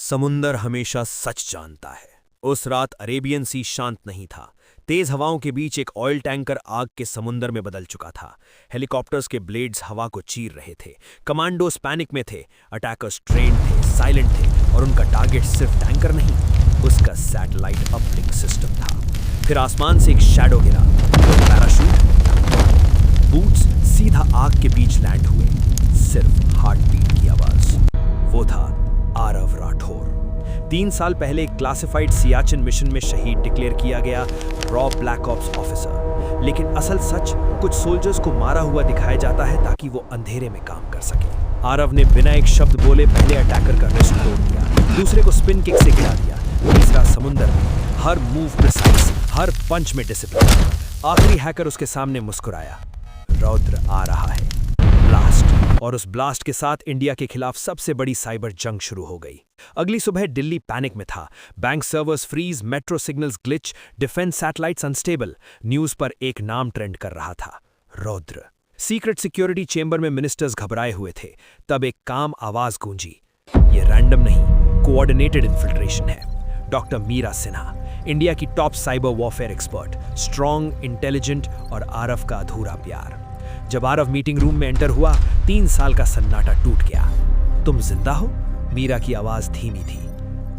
समुंदर हमेशा सच जानता है। उस रात अरेबियन सी शांत नहीं था। तेज हवाओं के बीच एक ऑयल टैंकर आग के समुंदर में बदल चुका था। हेलीकॉप्टर्स के ब्लेड्स हवा को चीर रहे थे। कमांडोज पैनिक में थे, अटैकर्स ट्रेंड थे, साइलेंट थे, और उनका टारगेट सिर्फ टैंकर नहीं, उसका सैटेलाइट अपलिंक सिस्टम था। फिर आसमान से एक शैडो गिरा, पैराशूट, बूट्स सीधा आग के बीच लैंड हुए। सिर्फ हार्ट बीट की आवाज। वो था आरव राठौर। 3 साल पहले एक क्लासिफाइड सियाचिन मिशन में शहीद डिक्लेयर किया गया रॉ ब्लैक ऑप्स ऑफिसर। लेकिन असल सच, कुछ सोल्जर्स को मारा हुआ दिखाया जाता है ताकि वो अंधेरे में काम कर सके। आरव ने बिना एक शब्द बोले पहले अटैकर का रिस्ट तोड़ दिया, दूसरे को स्पिन किक से गिरा दिया, तीसरा समुंदर में, हर मूव प्रिसाइज, हर पंच में डिसिप्लिन। आखिरी हैकर उसके सामने मुस्कुराया। रौद्र आ रहा है। ब्लास्ट। और उस ब्लास्ट के साथ इंडिया के खिलाफ सबसे बड़ी साइबर जंग शुरू हो गई। अगली सुबह दिल्ली पैनिक में था। Bank servers freeze, metro signals glitch, defence satellites unstable. News पर एक नाम ट्रेंड कर रहा था, रौद्र। सीक्रेट सिक्योरिटी चेंबर में मिनिस्टर्स घबराए हुए थे। तब एक काम आवाज गूंजी। ये रैंडम नहीं, कोऑर्डिनेटेड इन्फिल्ट्रेशन है। डॉक्टर मीरा सिन्हा, इंडिया की top cyber warfare expert, strong, intelligent और आरव का अधूरा प्यार। जब आरव मीटिंग रूम में एंटर हुआ, 3 साल का सन्नाटा टूट गया। तुम जिंदा हो? मीरा की आवाज धीमी थी।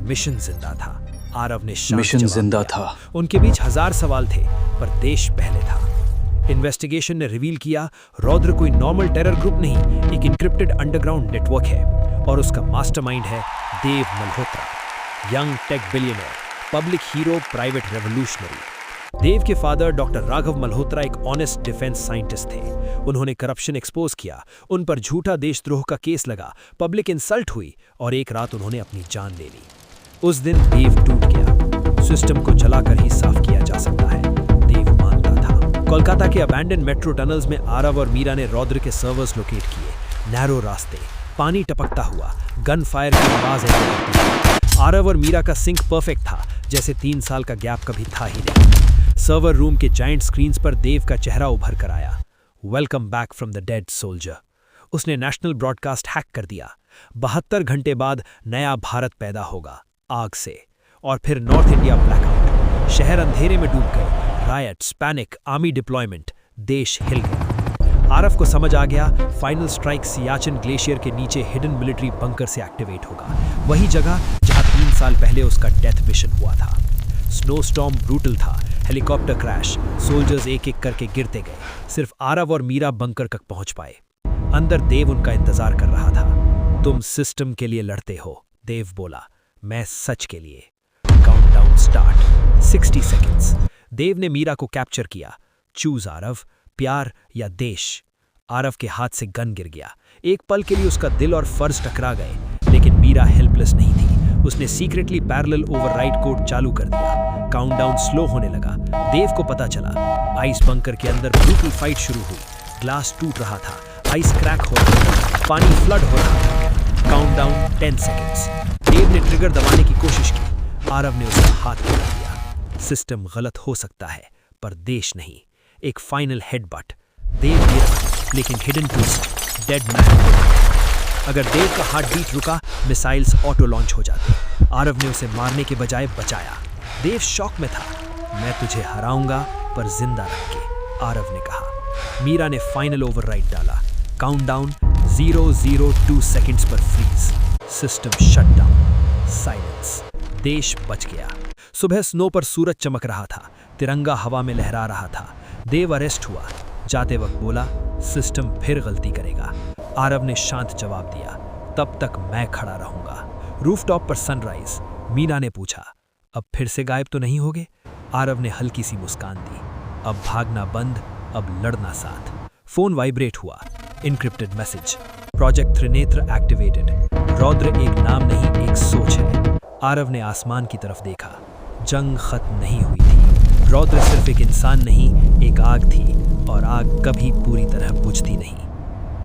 मिशन जिंदा था, आरव ने शांत मिशन जवाब जिंदा दिया। था। उनके बीच 1000 सवाल थे, पर देश पहले था। इन्वेस्टिगेशन ने रिवील किया, रौद्र कोई नॉर्मल टेरर ग्रुप नहीं, एक इनक्रिप्टेड अंडरग्राउंड नेटवर्क है, और उसका मास्टरमाइंड है Dev Malhotra, young tech billionaire, public hero, private revolutionary. Dev के फादर डॉक्टर राघव मल्होत्रा एक ऑनेस्ट डिफेंस साइंटिस्ट थे। उन्होंने करप्शन एक्सपोज किया, उन पर झूठा देशद्रोह का केस लगा, पब्लिक इंसल्ट हुई, और एक रात उन्होंने अपनी जान ले ली। उस दिन देव टूट गया। सिस्टम को जलाकर ही साफ किया जा सकता है, देव मानता था। कोलकाता के अबैंडन मेट्रो टनल्स में आरव और मीरा ने रौद्र के सर्वर्स लोकेट किए। नैरो रास्ते, पानी टपकता हुआ, गन फायर की आवाज आई। आरव और मीरा का सिंक परफेक्ट था, जैसे 3 साल का गैप कभी था ही नहीं। सर्वर रूम के जाइंट स्क्रीन्स पर देव का चेहरा उभर कर आया। Welcome back from the dead soldier. उसने नेशनल ब्रॉडकास्ट हैक कर दिया। 72 घंटे बाद नया भारत पैदा होगा, आग से। और फिर नॉर्थ इंडिया ब्लैकआउट। शहर अंधेरे में डूब गए। रायट्स, पैनिक, आर्मी डिप्लॉयमेंट, देश हिल गया। आरव को समझ आ गया, फाइनल स्ट्राइक सियाचिन ग्लेशियर के नीचे हिडन मिलिट्री बंकर से एक्टिवेट होगा, वही जगह जहां 3 साल पहले उसका डेथ मिशन हुआ था। स्नो स्टॉर्म ब्रूटल था, हेलीकॉप्टर क्रैश, सोल्जर्स एक एक करके गिरते गए। सिर्फ आरव और मीरा बंकर तक पहुंच पाए। अंदर देव उनका इंतजार कर रहा था। तुम सिस्टम के लिए लड़ते हो, देव बोला, मैं सच के लिए। Countdown start. 60 सेकेंड्स। देव ने मीरा को कैप्चर किया। चूज आरव, प्यार या देश। आरव के हाथ से गन गिर गया। एक पल के लिए उसका दिल और फर्ज टकरा गए, लेकिन मीरा हेल्पलेस नहीं थी। उसने सीक्रेटली पैरेलल ओवरराइड कोड चालू कर दिया। काउंटडाउन स्लो होने लगा। देव को पता चला, आइस बंकर के अंदर ब्रूटल फाइट शुरू हुई। ग्लास टूट रहा था, आइस क्रैक हो रहा था, पानी फ्लड हो रहा था। Countdown 10 seconds. देव ने ट्रिगर दबाने की कोशिश की। आरव ने उसका हाथ पकड़ लिया। सिस्टम गलत हो सकता है, पर देश नहीं। एक फाइनल हेडबट। देव गिरा, लेकिन हिडन ट्विस्ट, डेड मैन। अगर देव का हार्ट बीट रुका, मिसाइल्स ऑटो लॉन्च हो जाते। आरव ने उसे मारने के बजाय बचाया। देव शॉक में था। मैं तुझे हराऊंगा, पर जिंदा रख के, आरव ने कहा। मीरा ने फाइनल ओवरराइड डाला। काउंटडाउन 002 सेकंड्स पर फ्रीज। System shut down. साइलेंस। देश बच गया। सुबह स्नो पर सूरज चमक रहा था, तिरंगा हवा में लहरा रहा था। देव अरेस्ट हुआ। जाते वक्त बोला, सिस्टम फिर गलती करेगा। आरव ने शांत जवाब दिया, तब तक मैं खड़ा रहूंगा। रूफटॉप पर सनराइज। मीरा ने पूछा, अब फिर से गायब तो नहीं होगे? आरव ने हल्की सी मुस्कान दी। अब भागना बंद, अब लड़ना साथ। फोन वाइब्रेट हुआ। Encrypted message. Project Trinetra activated. रौद्र एक नाम नहीं, एक सोच है। आरव ने आसमान की तरफ देखा। जंग खत्म नहीं हुई थी। रौद्र सिर्फ एक इंसान नहीं, एक आग थी, और आग कभी पूरी तरह बुझती नहीं।